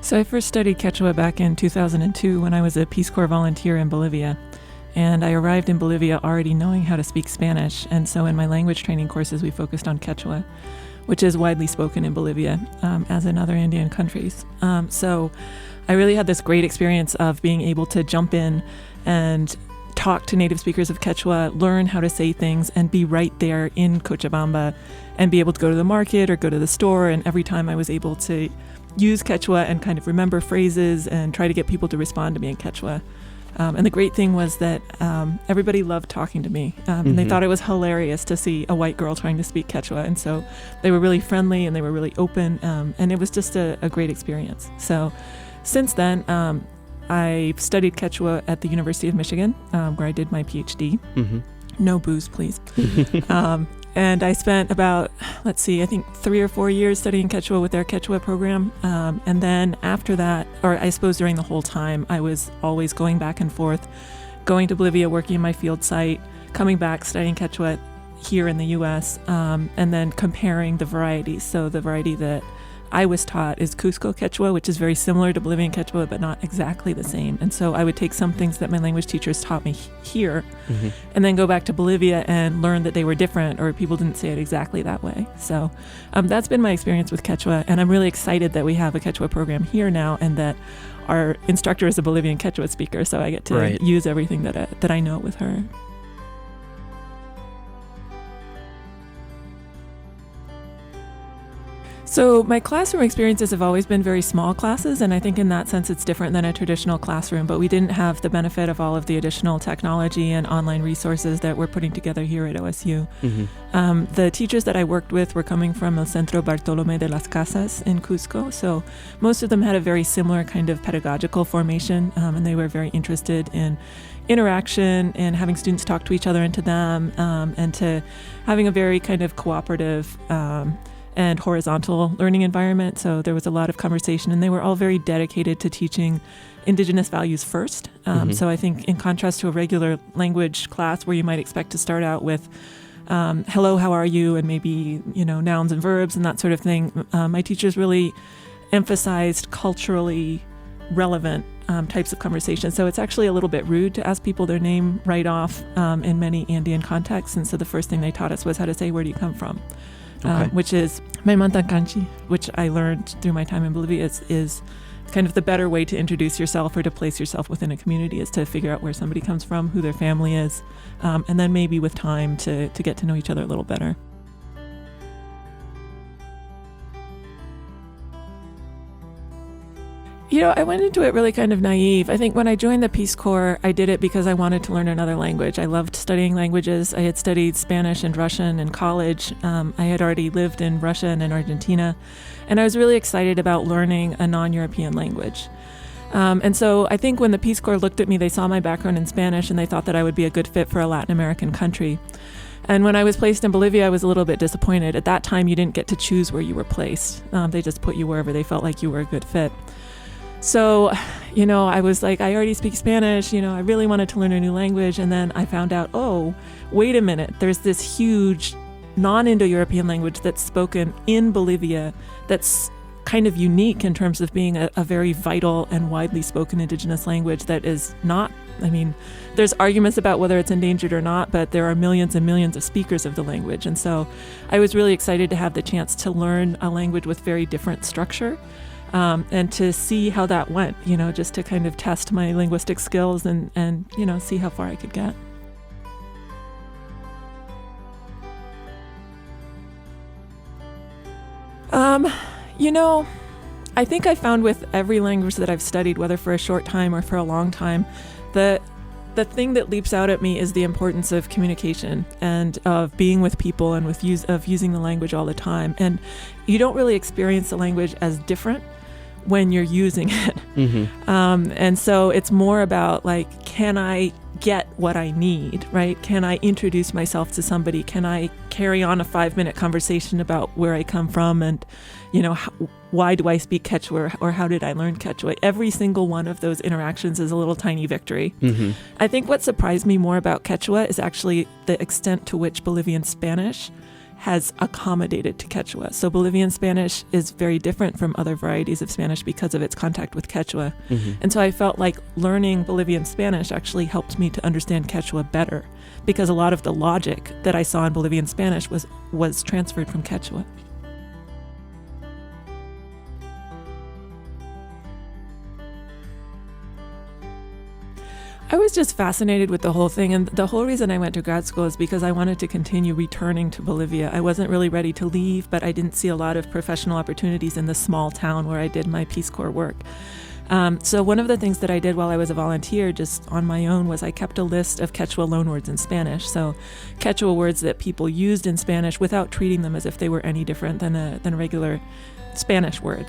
So I first studied Quechua back in 2002 when I was a Peace Corps volunteer in Bolivia. And I arrived in Bolivia already knowing how to speak Spanish. And so in my language training courses, we focused on Quechua, which is widely spoken in Bolivia, as in other Andean countries. So I really had this great experience of being able to jump in and talk to native speakers of Quechua, learn how to say things, and be right there in Cochabamba and be able to go to the market or go to the store. And every time I was able to use Quechua and kind of remember phrases and try to get people to respond to me in Quechua. And the great thing was that everybody loved talking to me. And they thought it was hilarious to see a white girl trying to speak Quechua. And so they were really friendly and they were really open. And it was just a great experience. So since then, I studied Quechua at the University of Michigan, where I did my PhD. No booze, please. And I spent about, I think 3 or 4 years studying Quechua with their Quechua program. And then after that, or I suppose during the whole time, I was always going back and forth, going to Bolivia, working in my field site, coming back, studying Quechua here in the U.S., and then comparing the varieties. So the variety that I was taught is Cusco Quechua, which is very similar to Bolivian Quechua, but not exactly the same. And so I would take some things that my language teachers taught me here and then go back to Bolivia and learn that they were different or people didn't say it exactly that way. So that's been my experience with Quechua. And I'm really excited that we have a Quechua program here now and that our instructor is a Bolivian Quechua speaker. So I get to use everything that I know with her. So my classroom experiences have always been very small classes, and I think in that sense it's different than a traditional classroom, but we didn't have the benefit of all of the additional technology and online resources that we're putting together here at OSU. The teachers that I worked with were coming from El Centro Bartolomé de las Casas in Cusco, so most of them had a very similar kind of pedagogical formation, and they were very interested in interaction and having students talk to each other and to them, and to having a very kind of cooperative and horizontal learning environment. So there was a lot of conversation and they were all very dedicated to teaching indigenous values first. So I think in contrast to a regular language class where you might expect to start out with hello, how are you? And maybe, nouns and verbs and that sort of thing. My teachers really emphasized culturally relevant types of conversation. So it's actually a little bit rude to ask people their name right off in many Andean contexts. And so the first thing they taught us was how to say, where do you come from? Which is Maimantan Kanchi, which I learned through my time in Bolivia is kind of the better way to introduce yourself or to place yourself within a community is to figure out where somebody comes from, who their family is, and then maybe with time to get to know each other a little better. I went into it really kind of naive. I think when I joined the Peace Corps, I did it because I wanted to learn another language. I loved studying languages. I had studied Spanish and Russian in college. I had already lived in Russia and in Argentina. And I was really excited about learning a non-European language. And so I think when the Peace Corps looked at me, they saw my background in Spanish and they thought that I would be a good fit for a Latin American country. And when I was placed in Bolivia, I was a little bit disappointed. At that time, you didn't get to choose where you were placed. They just put you wherever they felt like you were a good fit. So, I was like, I already speak Spanish, I really wanted to learn a new language. And then I found out, oh, wait a minute, there's this huge non-Indo-European language that's spoken in Bolivia that's kind of unique in terms of being a very vital and widely spoken indigenous language that is not, there's arguments about whether it's endangered or not, but there are millions and millions of speakers of the language. And so I was really excited to have the chance to learn a language with very different structure. And to see how that went, just to kind of test my linguistic skills and see how far I could get. I think I found with every language that I've studied, whether for a short time or for a long time, the thing that leaps out at me is the importance of communication and of being with people and of using the language all the time. And you don't really experience the language as different when you're using it. And so it's more about can I get what I need, right? Can I introduce myself to somebody? Can I carry on a 5-minute conversation about where I come from and, why do I speak Quechua or how did I learn Quechua? Every single one of those interactions is a little tiny victory. I think what surprised me more about Quechua is actually the extent to which Bolivian Spanish has accommodated to Quechua. So Bolivian Spanish is very different from other varieties of Spanish because of its contact with Quechua. And so I felt like learning Bolivian Spanish actually helped me to understand Quechua better, because a lot of the logic that I saw in Bolivian Spanish was transferred from Quechua. I was just fascinated with the whole thing, and the whole reason I went to grad school is because I wanted to continue returning to Bolivia. I wasn't really ready to leave, but I didn't see a lot of professional opportunities in the small town where I did my Peace Corps work. So one of the things that I did while I was a volunteer just on my own was I kept a list of Quechua loanwords in Spanish. So Quechua words that people used in Spanish without treating them as if they were any different than a regular Spanish word.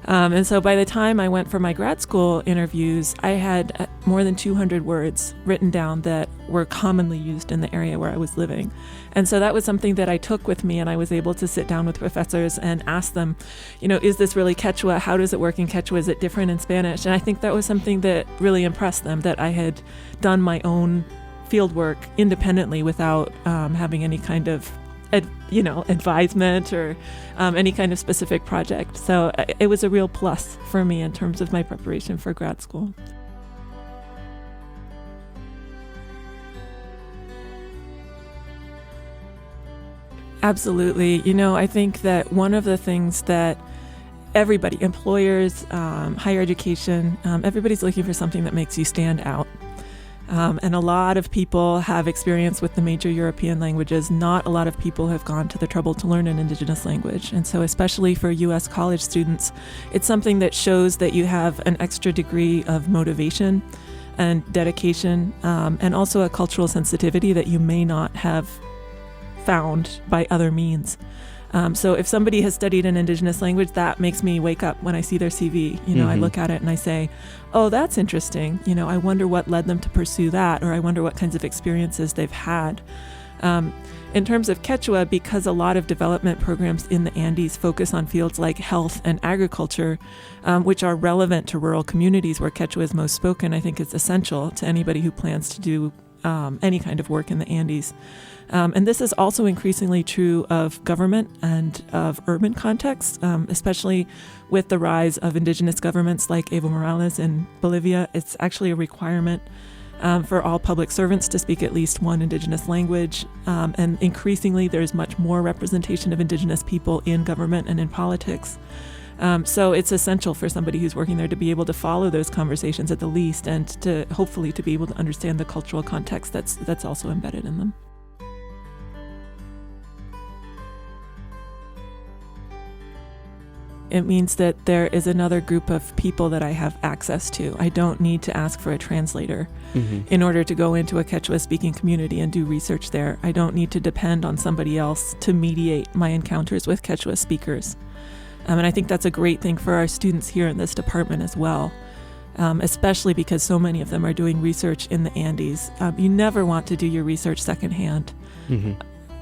And so by the time I went for my grad school interviews, I had more than 200 words written down that were commonly used in the area where I was living. And so that was something that I took with me, and I was able to sit down with professors and ask them, is this really Quechua? How does it work in Quechua? Is it different in Spanish? And I think that was something that really impressed them, that I had done my own field work independently without having any kind of advisement or any kind of specific project. So it was a real plus for me in terms of my preparation for grad school. Absolutely. I think that one of the things that everybody, employers, higher education, everybody's looking for something that makes you stand out. And a lot of people have experience with the major European languages. Not a lot of people have gone to the trouble to learn an indigenous language. And so especially for U.S. college students, it's something that shows that you have an extra degree of motivation and dedication, and also a cultural sensitivity that you may not have found by other means. So if somebody has studied an indigenous language, that makes me wake up when I see their CV. I look at it and I say, oh, that's interesting. I wonder what led them to pursue that, or I wonder what kinds of experiences they've had. In terms of Quechua, because a lot of development programs in the Andes focus on fields like health and agriculture, which are relevant to rural communities where Quechua is most spoken, I think it's essential to anybody who plans to do any kind of work in the Andes. And this is also increasingly true of government and of urban contexts, especially with the rise of indigenous governments like Evo Morales in Bolivia. It's actually a requirement for all public servants to speak at least one indigenous language. And increasingly, there's much more representation of indigenous people in government and in politics. So it's essential for somebody who's working there to be able to follow those conversations at the least, and to hopefully to be able to understand the cultural context that's also embedded in them. It means that there is another group of people that I have access to. I don't need to ask for a translator in order to go into a Quechua-speaking community and do research there. I don't need to depend on somebody else to mediate my encounters with Quechua speakers. And I think that's a great thing for our students here in this department as well, especially because so many of them are doing research in the Andes. You never want to do your research secondhand.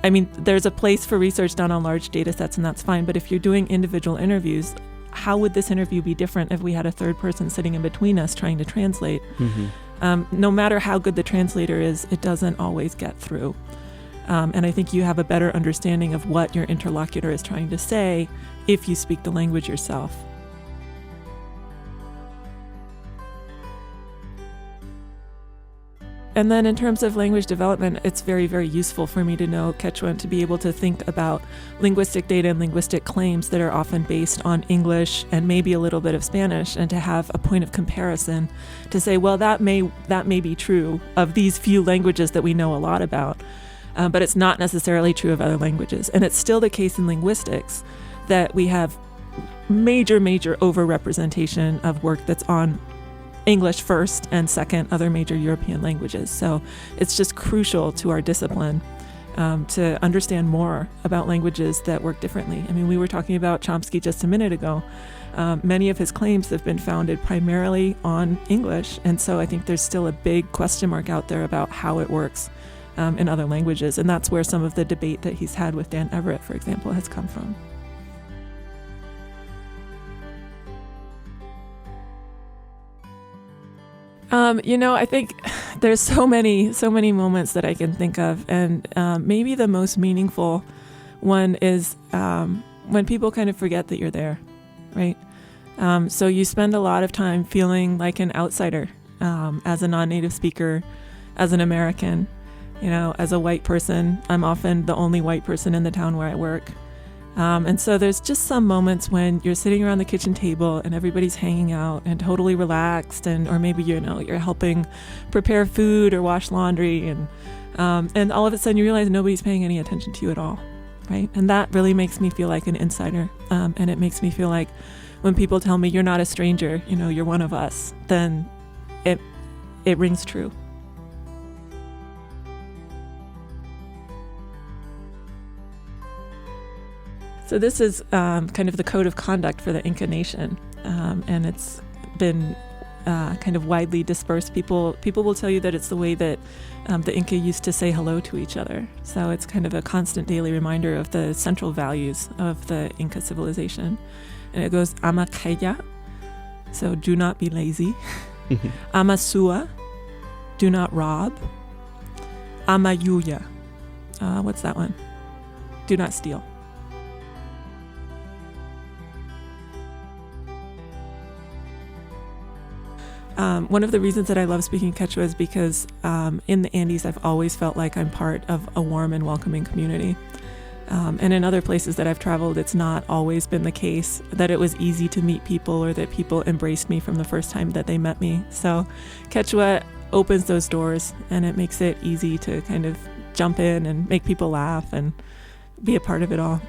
I mean, there's a place for research done on large data sets, and that's fine. But if you're doing individual interviews, how would this interview be different if we had a third person sitting in between us trying to translate? No matter how good the translator is, it doesn't always get through. And I think you have a better understanding of what your interlocutor is trying to say if you speak the language yourself. And then in terms of language development, it's very, very useful for me to know Quechua and to be able to think about linguistic data and linguistic claims that are often based on English and maybe a little bit of Spanish, and to have a point of comparison to say, well, that may be true of these few languages that we know a lot about, but it's not necessarily true of other languages. And it's still the case in linguistics that we have major overrepresentation of work that's on English first, and second, other major European languages. So it's just crucial to our discipline to understand more about languages that work differently. I mean, we were talking about Chomsky just a minute ago. Many of his claims have been founded primarily on English, and so I think there's still a big question mark out there about how it works in other languages, and that's where some of the debate that he's had with Dan Everett, for example, has come from. I think there's so many moments that I can think of, and maybe the most meaningful One is when people kind of forget that you're there, right? So you spend a lot of time feeling like an outsider as a non-native speaker, as an American, as a white person. I'm often the only white person in the town where I work. And so there's just some moments when you're sitting around the kitchen table and everybody's hanging out and totally relaxed, or maybe you're helping prepare food or wash laundry, and all of a sudden you realize nobody's paying any attention to you at all, right? And that really makes me feel like an insider, and it makes me feel like when people tell me you're not a stranger, you're one of us, then it rings true. So this is kind of the code of conduct for the Inca Nation, and it's been kind of widely dispersed. People will tell you that it's the way that the Inca used to say hello to each other. So it's kind of a constant daily reminder of the central values of the Inca civilization. And it goes, ama kaya, so do not be lazy. Ama sua, do not rob. Ama yuya, what's that one? Do not steal. One of the reasons that I love speaking Quechua is because in the Andes, I've always felt like I'm part of a warm and welcoming community. And in other places that I've traveled, it's not always been the case that it was easy to meet people or that people embraced me from the first time that they met me. So Quechua opens those doors, and it makes it easy to kind of jump in and make people laugh and be a part of it all.